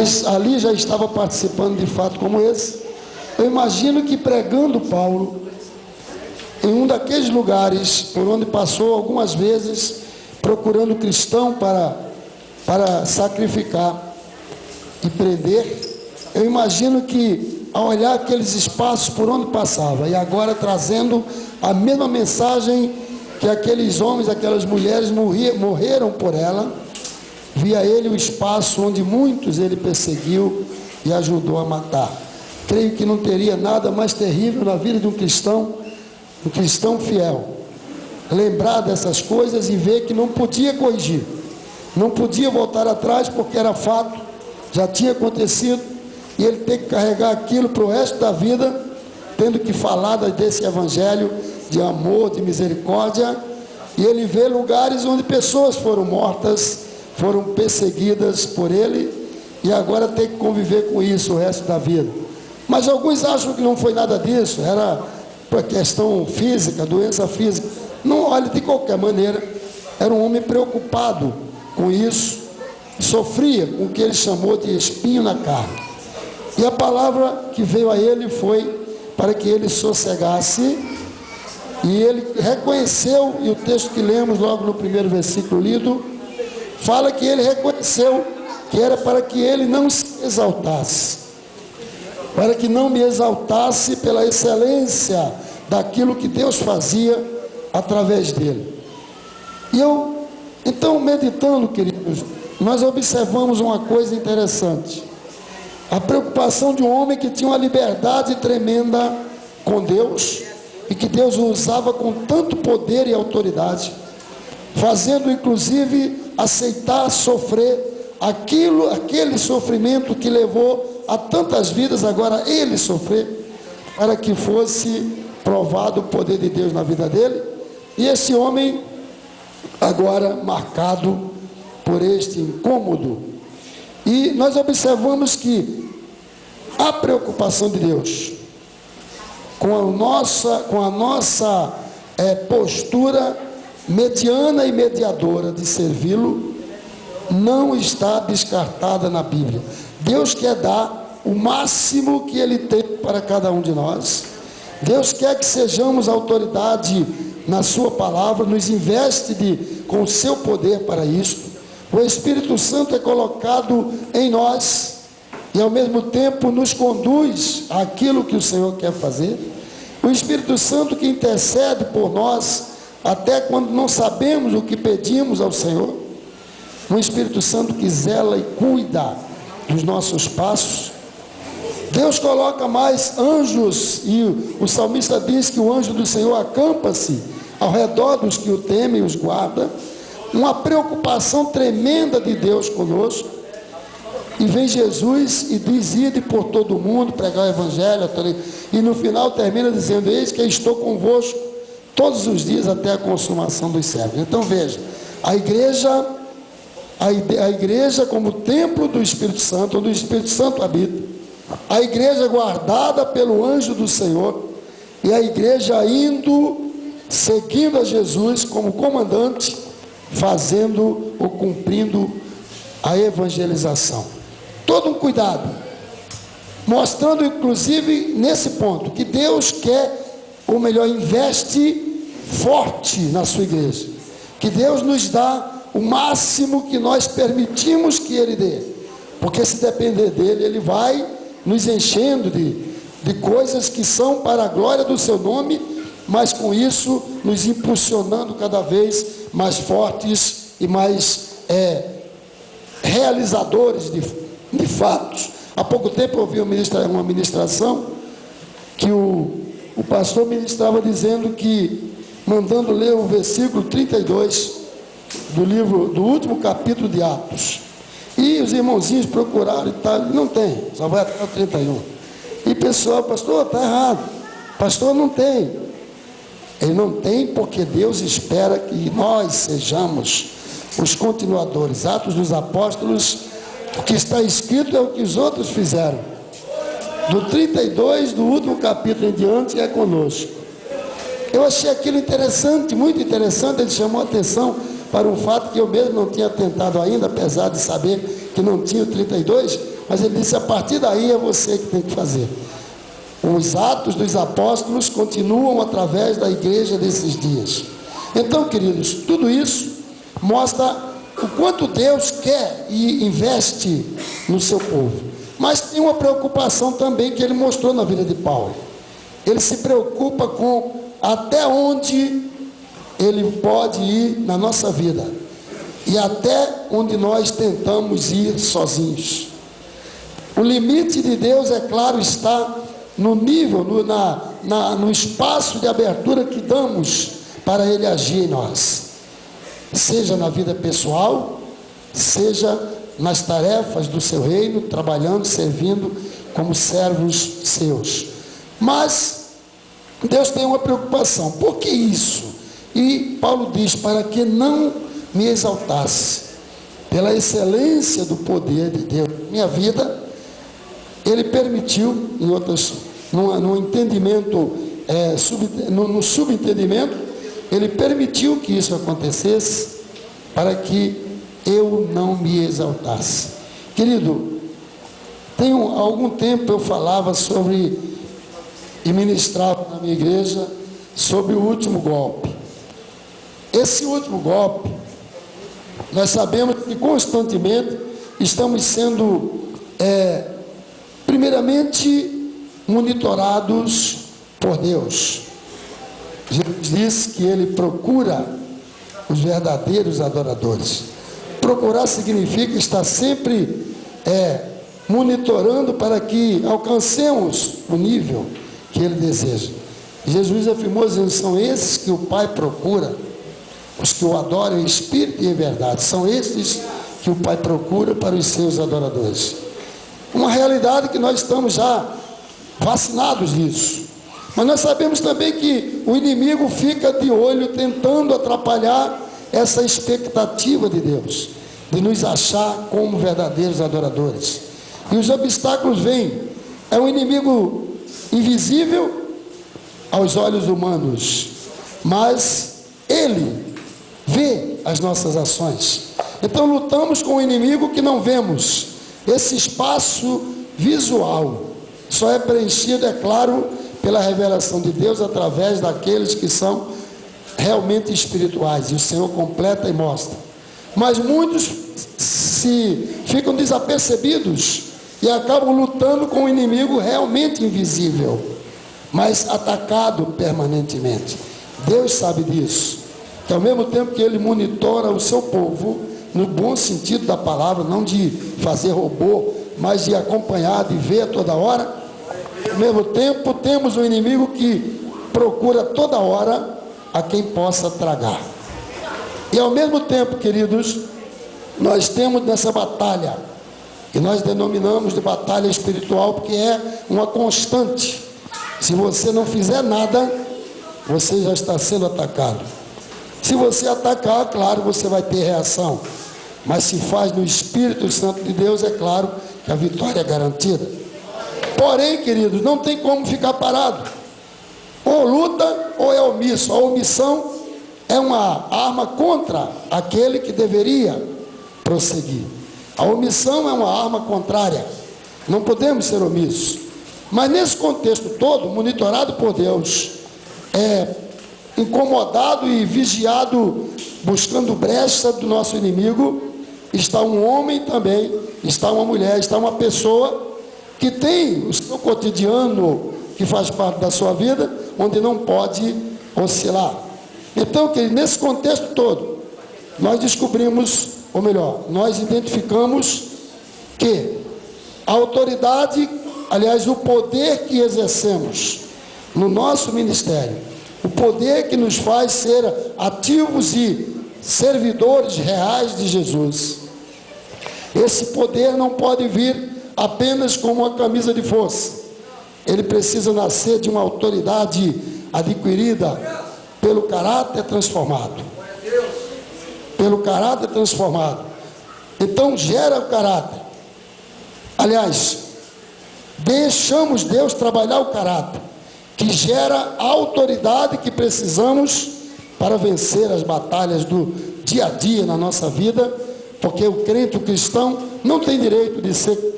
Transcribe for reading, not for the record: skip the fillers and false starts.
mas ali já estava participando de fato como esse. Eu imagino que pregando Paulo em um daqueles lugares por onde passou algumas vezes, procurando cristão para sacrificar e prender, eu imagino que ao olhar aqueles espaços por onde passava, e agora trazendo a mesma mensagem que aqueles homens, aquelas mulheres morreram por ela, via ele o espaço onde muitos ele perseguiu e ajudou a matar. Creio que não teria nada mais terrível na vida de um cristão fiel, lembrar dessas coisas e ver que não podia corrigir, não podia voltar atrás, porque era fato, já tinha acontecido, e ele tem que carregar aquilo para o resto da vida, tendo que falar desse evangelho de amor, de misericórdia. E ele vê lugares onde pessoas foram mortas, foram perseguidas por ele, e agora tem que conviver com isso o resto da vida. Mas alguns acham que não foi nada disso, era para questão física, doença física. Não, olhe, de qualquer maneira, era um homem preocupado com isso, sofria com o que ele chamou de espinho na carne. E a palavra que veio a ele foi para que ele sossegasse, e ele reconheceu, e o texto que lemos logo no primeiro versículo lido, fala que ele reconheceu que era para que ele não se exaltasse, para que não me exaltasse pela excelência daquilo que Deus fazia através dele. E então, meditando, queridos, nós observamos uma coisa interessante: a preocupação de um homem que tinha uma liberdade tremenda com Deus, e que Deus o usava com tanto poder e autoridade, fazendo inclusive aceitar sofrer aquele sofrimento que levou a tantas vidas, agora ele sofrer, para que fosse provado o poder de Deus na vida dele. E esse homem agora marcado por este incômodo. E nós observamos que a preocupação de Deus com a nossa postura mediana e mediadora de servi-lo não está descartada na Bíblia. Deus quer dar o máximo que Ele tem para cada um de nós. Deus quer que sejamos autoridade na sua palavra, nos investe com o seu poder para isto. O Espírito Santo é colocado em nós e ao mesmo tempo nos conduz àquilo que o Senhor quer fazer. O Espírito Santo que intercede por nós até quando não sabemos o que pedimos ao Senhor. Um Espírito Santo que zela e cuida dos nossos passos. Deus coloca mais anjos, e o salmista diz que o anjo do Senhor acampa-se ao redor dos que o temem e os guarda. Uma preocupação tremenda de Deus conosco. E vem Jesus e diz: ide por todo o mundo, pregar o evangelho, e no final termina dizendo: eis que estou convosco todos os dias até a consumação dos séculos. Então veja, a igreja como templo do Espírito Santo, onde o Espírito Santo habita, a igreja guardada pelo anjo do Senhor, e a igreja indo, seguindo a Jesus como comandante, fazendo ou cumprindo a evangelização. Todo um cuidado, mostrando inclusive nesse ponto que Deus quer, ou melhor, investe forte na sua igreja, que Deus nos dá o máximo que nós permitimos que Ele dê, porque se depender dEle, Ele vai nos enchendo de coisas que são para a glória do seu nome, mas com isso nos impulsionando cada vez mais fortes e mais realizadores de fatos. Há pouco tempo eu ouvi uma ministração que o pastor ministrava dizendo que, mandando ler o versículo 32 do último capítulo de Atos, e os irmãozinhos procuraram e tal, não tem, só vai até o 31. E o pessoal: pastor, está errado, pastor, não tem. Ele não tem, porque Deus espera que nós sejamos os continuadores. Atos dos Apóstolos, o que está escrito é o que os outros fizeram. Do 32, do último capítulo em diante, é conosco. Eu achei aquilo interessante, muito interessante. Ele chamou a atenção para um fato que eu mesmo não tinha atentado ainda, apesar de saber que não tinha o 32, mas ele disse: a partir daí é você que tem que fazer. Os atos dos apóstolos continuam através da igreja desses dias. Então, queridos, tudo isso mostra o quanto Deus quer e investe no seu povo. Mas tem uma preocupação também que ele mostrou na vida de Paulo. Ele se preocupa com até onde ele pode ir na nossa vida e até onde nós tentamos ir sozinhos. O limite de Deus, é claro, está no nível, no espaço de abertura que damos para Ele agir em nós, seja na vida pessoal, seja nas tarefas do seu reino, trabalhando, servindo como servos seus. Mas Deus tem uma preocupação. Por que isso? E Paulo diz: para que não me exaltasse pela excelência do poder de Deus na minha vida, ele permitiu, no entendimento, no subentendimento, ele permitiu que isso acontecesse para que eu não me exaltasse. Querido, tem algum tempo eu falava sobre, e ministrava na minha igreja, sobre o último golpe. Esse último golpe, nós sabemos que constantemente estamos sendo, primeiramente, monitorados por Deus. Jesus disse que Ele procura os verdadeiros adoradores. Procurar significa estar sempre monitorando para que alcancemos o nível que Ele deseja. Jesus afirmou dizendo: são esses que o Pai procura, os que o adoram em espírito e em verdade. São esses que o Pai procura para os seus adoradores. Uma realidade que nós estamos já vacinados nisso. Mas nós sabemos também que o inimigo fica de olho tentando atrapalhar essa expectativa de Deus, de nos achar como verdadeiros adoradores. E os obstáculos vêm. É um inimigo invisível aos olhos humanos, mas ele vê as nossas ações. Então lutamos com um inimigo que não vemos. Esse espaço visual só é preenchido, é claro, pela revelação de Deus através daqueles que são realmente espirituais, e o Senhor completa e mostra. Mas muitos ficam desapercebidos e acabam lutando com um inimigo realmente invisível, mas atacado permanentemente. Deus sabe disso, que ao mesmo tempo que Ele monitora o seu povo, no bom sentido da palavra, não de fazer robô, mas de acompanhar, de ver a toda hora, ao mesmo tempo temos um inimigo que procura toda hora a quem possa tragar. E ao mesmo tempo, queridos, nós temos nessa batalha, que nós denominamos de batalha espiritual, porque é uma constante. Se você não fizer nada, você já está sendo atacado. Se você atacar, claro, você vai ter reação. Mas se faz no Espírito Santo de Deus, é claro que a vitória é garantida. Porém, queridos, não tem como ficar parado. Ou luta ou é omisso. A omissão é uma arma contra aquele que deveria prosseguir. A omissão é uma arma contrária. Não podemos ser omissos. Mas nesse contexto todo, monitorado por Deus, incomodado e vigiado, buscando brecha do nosso inimigo, está um homem também, está uma mulher, está uma pessoa que tem o seu cotidiano, que faz parte da sua vida, onde não pode oscilar. Então, nesse contexto todo, nós descobrimos, ou melhor, nós identificamos que a autoridade, aliás, o poder que exercemos no nosso ministério, o poder que nos faz ser ativos e servidores reais de Jesus, esse poder não pode vir apenas como uma camisa de força. Ele precisa nascer de uma autoridade adquirida pelo caráter transformado. Pelo caráter transformado. Então gera o caráter. Aliás, deixamos Deus trabalhar o caráter, que gera a autoridade que precisamos para vencer as batalhas do dia a dia na nossa vida, porque o crente, o cristão, não tem direito de ser